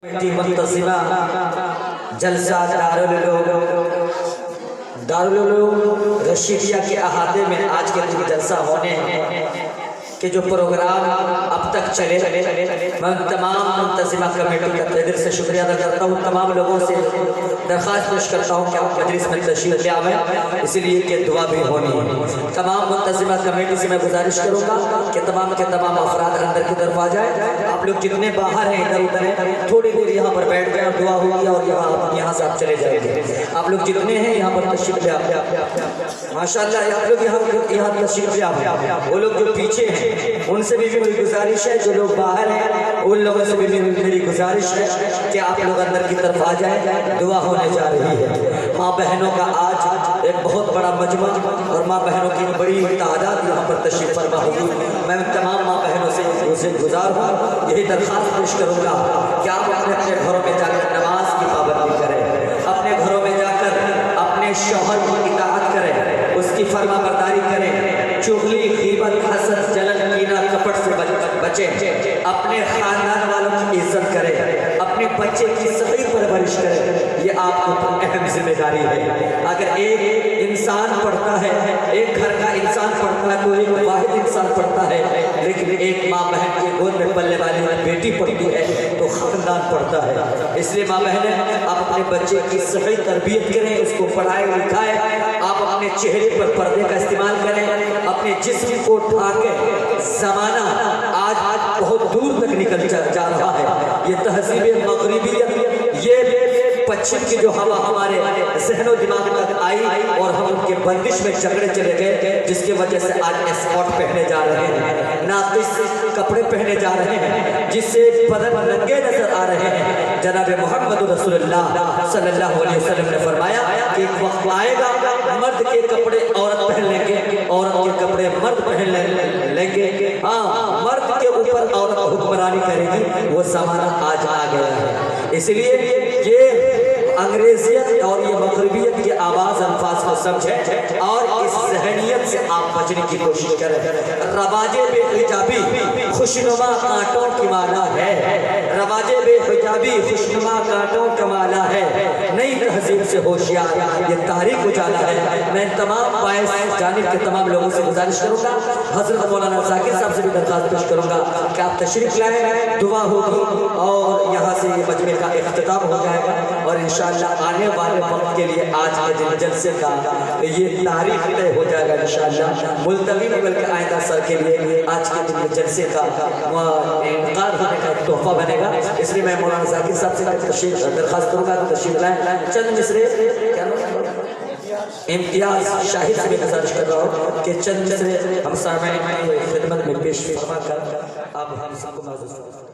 منتظمہ جلسہ دارالعلوم رشیدیہ کے احاطے میں آج کے دن جلسہ ہونے کہ جو پروگرام اب تک چلے میں تمام منتظمہ کمیٹی کا تہہ دل سے شکریہ ادا کرتا ہوں. تمام لوگوں سے درخواست پیش کرتا ہوں کہ آپ مجلس میں تشریف لے آئیں، اس لیے کہ دعا بھی ہونی ہے. تمام منتظمہ کمیٹی سے میں گزارش کروں گا کہ تمام کے تمام افراد اندر کی طرف آ جائیں. آپ لوگ جتنے باہر ہیں ادھر ادھر ہیں تھوڑی دیر یہاں پر بیٹھ گئے اور دعا ہوگی اور یہاں سے آپ چلے جائیں گے. آپ لوگ جتنے ہیں یہاں پر تشریف لے آئیں. ماشاءاللہ آپ لوگ یہاں تشریف لے آئیں. وہ لوگ جو پیچھے ہیں ان سے بھی میری گزارش ہے، جو لوگ باہر ہیں ان لوگوں سے بھی میری گزارش ہے کہ آپ لوگ اندر کی طرف آ جائیں. دعا ہونے جا رہی ہے. ماں بہنوں کا آج ایک بہت بڑا مجمع اور ماں بہنوں کی بڑی تعداد یہاں پر تشریف فرما ہوگی. میں تمام ماں بہنوں سے گزار ہوں، یہی درخواست پیش کروں گا کہ آپ اپنے گھروں میں جا کر نماز کی پابندی کریں، اپنے گھروں میں جا کر اپنے شوہر کی اطاعت کریں، اس کی فرما برداری کریں. چغلی، غیبت، حسد، جلن، کینہ، کپٹ سے بچیں. اپنے خاندان والوں کی عزت کریں، اپنے بچے کی صحیح پرورش کریں. یہ آپ کو اہم ذمہ داری ہے. اگر ایک انسان پڑھتا ہے، ایک گھر کا انسان پڑھتا ہے تو ایک واحد انسان پڑھتا ہے، لیکن ایک ماں بہن کے گود میں پلنے والی بیٹی پڑھتی ہے تو خاندان پڑھتا ہے. اس لیے ماں بہنیں آپ اپنے بچے کی صحیح تربیت کریں، اس کو پڑھائیں لکھائیں. آپ اپنے چہرے پر پردے کا استعمال کریں، اپنے جسم کو ڈھانکیں. زمانہ آج بہت دور تک نکل جا رہا ہے. یہ تہذیب مغربیت، یہ پچھم کی جو ہوا ہمارے ذہن و دماغ تک آئی اور ہم ان کے بندش میں جکڑے چلے گئے، جس کی وجہ سے آج اسکارٹ پہنے جا رہے ہیں، ناقص کپڑے پہنے جا رہے ہیں، جس سے بدن ننگے نظر آ رہے ہیں. جناب محمد رسول اللہ صلی اللہ علیہ وسلم نے فرمایا کہ ایک وقت آئے گا مرد کے کپڑے عورت پہن لیں گے، عورت کے کپڑے مرد پہن لیں گے. ہاں، مرد کے اوپر عورت حکمرانی کرے گی. وہ زمانہ آج آ گیا ہے. اس لیے یہ انگریزیت اور یہ مغربیت کی آواز الفاظ کو سمجھیں اور اس ذہنیت سے آپ بچنے کی کوشش کریں. رواج بے حجابی خوشنما کانٹوں کی مالا ہے، رواج بے حجابی خوشنما کانٹوں کا مالا ہے. نئی تہذیب سے ہوشیار یہ تاریخ اجالا ہے. میں تمام باعث جانب کے تمام لوگوں سے گزارش کروں گا، حضرت مولانا ذاکر صاحب سے بھی درخواست پیش کروں گا کہ آپ تشریف لائیں، دعا ہوگی اور یہاں سے یہ مجمع کا اختتام ہو جائے گا. اور انشاءاللہ آنے والے وقت کے لیے آج کے دن جلسے کا یہ تاریخ طے ہو جائے گا انشاءاللہ. ملتوی مغل کے آئندہ سر کے لیے آج کے دن جلسے کا انعقاد ہونے کا تحفہ بنے گا. اس لیے میں مولانا ذاکر صاحب سے درخواست کروں گا کہ تشریف لائیں. چند مصرے امتیاز شاہد سے بھی گزارش کر رہا ہوں کہ چند مصرے ہم سامعین کی خدمت میں پیش فرما کر آپ ہم سب کو معزز